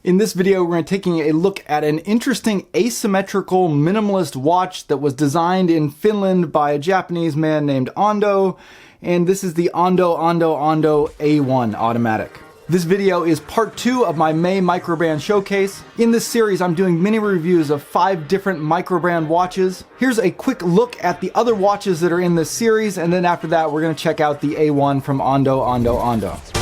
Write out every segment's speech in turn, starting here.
In this video, we're going to be taking a look at an interesting asymmetrical minimalist watch that was designed in Finland by a Japanese man named Ando, and this is the AndoAndoAndo A-1 Automatic. This video is part 2 of my May MICROBRAND showcase. In this series, I'm doing mini reviews of 5 different MICROBRAND watches. Here's a quick look at the other watches that are in this series, and then after that, we're going to check out the A1 from AndoAndoAndo.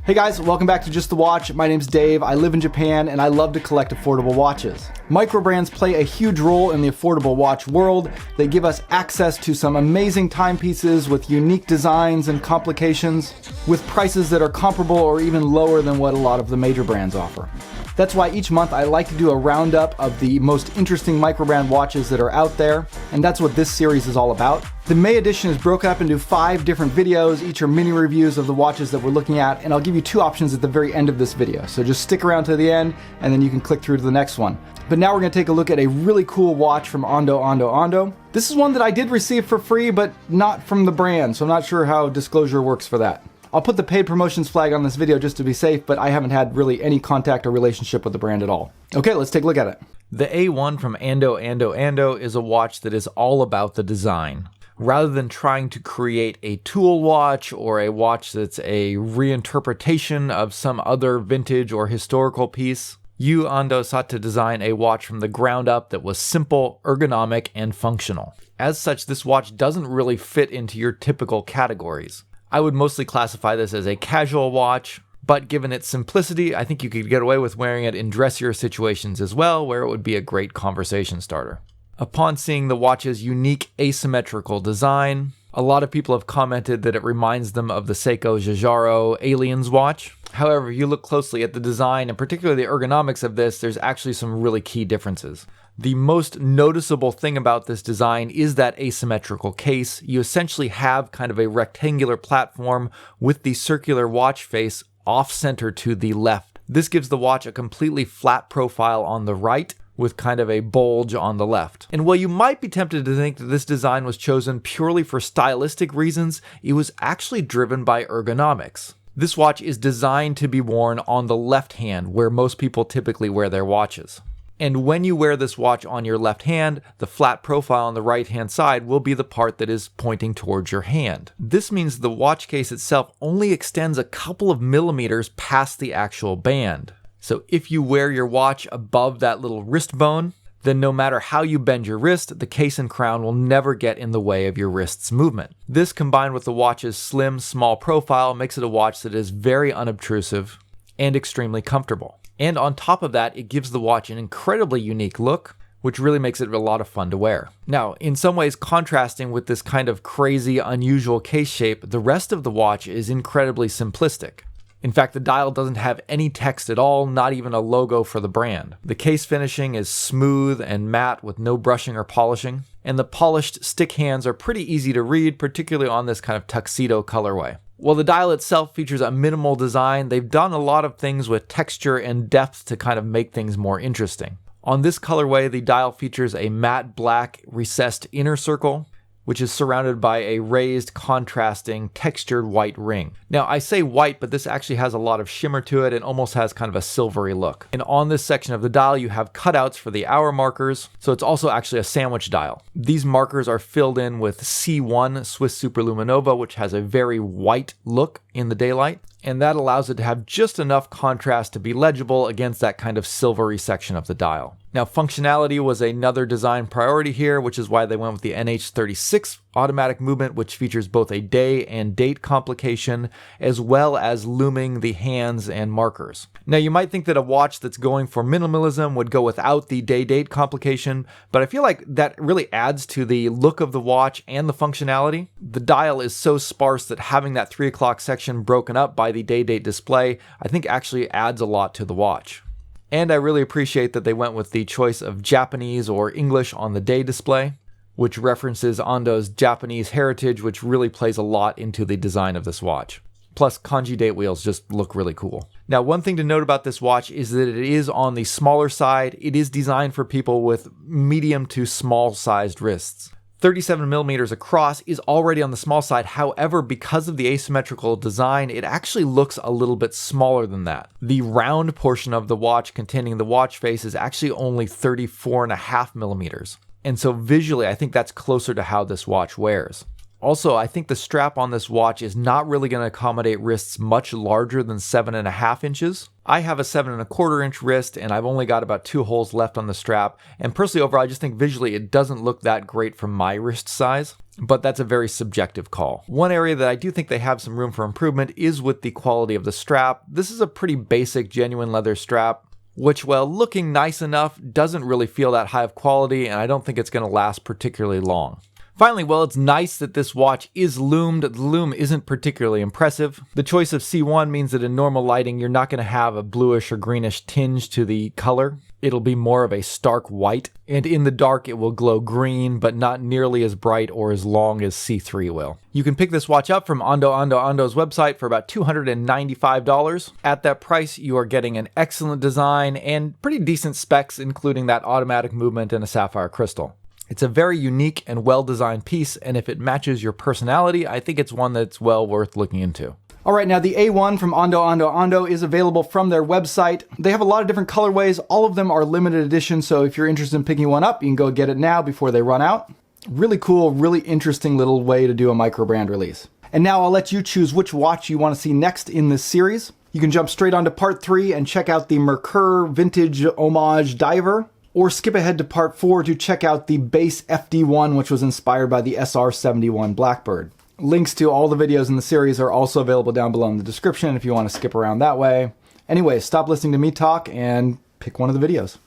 Hey guys, welcome back to Just the Watch. My name's Dave, I live in Japan, and I love to collect affordable watches. Microbrands play a huge role in the affordable watch world. They give us access to some amazing timepieces with unique designs and complications, with prices that are comparable or even lower than what a lot of the major brands offer. That's why each month I like to do a roundup of the most interesting microbrand watches that are out there, and that's what this series is all about. The May edition is broken up into 5 different videos. Each are mini reviews of the watches that we're looking at, and I'll give you 2 options at the very end of this video. So just stick around to the end, and then you can click through to the next one. But now we're going to take a look at a really cool watch from AndoAndoAndo. This is one that I did receive for free, but not from the brand, so I'm not sure how disclosure works for that. I'll put the paid promotions flag on this video just to be safe, but I haven't had really any contact or relationship with the brand at all. Okay, let's take a look at it. The A1 from AndoAndoAndo is a watch that is all about the design. Rather than trying to create a tool watch or a watch that's a reinterpretation of some other vintage or historical piece, Ando sought to design a watch from the ground up that was simple, ergonomic, and functional. As such, this watch doesn't really fit into your typical categories. I would mostly classify this as a casual watch, but given its simplicity, I think you could get away with wearing it in dressier situations as well, where it would be a great conversation starter. Upon seeing the watch's unique asymmetrical design, a lot of people have commented that it reminds them of the Seiko Giugiaro Aliens watch. However, if you look closely at the design and particularly the ergonomics of this, there's actually some really key differences. The most noticeable thing about this design is that asymmetrical case. You essentially have kind of a rectangular platform with the circular watch face off-center to the left. This gives the watch a completely flat profile on the right with kind of a bulge on the left. And while you might be tempted to think that this design was chosen purely for stylistic reasons, it was actually driven by ergonomics. This watch is designed to be worn on the left hand, where most people typically wear their watches. And when you wear this watch on your left hand, the flat profile on the right hand side will be the part that is pointing towards your hand. This means the watch case itself only extends a couple of millimeters past the actual band. So if you wear your watch above that little wrist bone, then no matter how you bend your wrist, the case and crown will never get in the way of your wrist's movement. This, combined with the watch's slim, small profile, makes it a watch that is very unobtrusive and extremely comfortable. And on top of that, it gives the watch an incredibly unique look, which really makes it a lot of fun to wear. Now, in some ways, contrasting with this kind of crazy, unusual case shape, the rest of the watch is incredibly simplistic. In fact, the dial doesn't have any text at all, not even a logo for the brand. The case finishing is smooth and matte with no brushing or polishing, and the polished stick hands are pretty easy to read, particularly on this kind of tuxedo colorway. While the dial itself features a minimal design, they've done a lot of things with texture and depth to kind of make things more interesting. On this colorway, the dial features a matte black recessed inner circle, which is surrounded by a raised, contrasting, textured white ring. Now, I say white, but this actually has a lot of shimmer to it and almost has kind of a silvery look. And on this section of the dial, you have cutouts for the hour markers, so it's also actually a sandwich dial. These markers are filled in with C1 Swiss Superluminova, which has a very white look in the daylight, and that allows it to have just enough contrast to be legible against that kind of silvery section of the dial. Now, functionality was another design priority here, which is why they went with the NH36 automatic movement, which features both a day and date complication, as well as looming the hands and markers. Now, you might think that a watch that's going for minimalism would go without the day-date complication, but I feel like that really adds to the look of the watch and the functionality. The dial is so sparse that having that 3 o'clock section broken up by the day-date display, I think actually adds a lot to the watch. And I really appreciate that they went with the choice of Japanese or English on the day display, which references Ando's Japanese heritage, which really plays a lot into the design of this watch. Plus, kanji date wheels just look really cool. Now, one thing to note about this watch is that it is on the smaller side. It is designed for people with medium to small sized wrists. 37 millimeters across is already on the small side. However, because of the asymmetrical design, it actually looks a little bit smaller than that. The round portion of the watch containing the watch face is actually only 34.5 millimeters. And so visually, I think that's closer to how this watch wears. Also, I think the strap on this watch is not really going to accommodate wrists much larger than 7.5 inches. I have a 7.25 inch wrist, and I've only got about 2 holes left on the strap. And personally, overall, I just think visually it doesn't look that great for my wrist size, but that's a very subjective call. One area that I do think they have some room for improvement is with the quality of the strap. This is a pretty basic, genuine leather strap, which, while looking nice enough, doesn't really feel that high of quality, and I don't think it's going to last particularly long. Finally, while it's nice that this watch is loomed, the loom isn't particularly impressive. The choice of C1 means that in normal lighting, you're not going to have a bluish or greenish tinge to the color. It'll be more of a stark white, and in the dark it will glow green, but not nearly as bright or as long as C3 will. You can pick this watch up from AndoAndoAndo's website for about $295. At that price, you are getting an excellent design and pretty decent specs, including that automatic movement and a sapphire crystal. It's a very unique and well-designed piece, and if it matches your personality, I think it's one that's well worth looking into. All right, now the A1 from AndoAndoAndo is available from their website. They have a lot of different colorways. All of them are limited edition, so if you're interested in picking one up, you can go get it now before they run out. Really cool, really interesting little way to do a microbrand release. And now I'll let you choose which watch you want to see next in this series. You can jump straight on to part 3 and check out the Merkur Vintage Homage Diver, or skip ahead to part 4 to check out the base FD1, which was inspired by the SR71 Blackbird. Links to all the videos in the series are also available down below in the description if you want to skip around that way. Anyway, stop listening to me talk and pick one of the videos.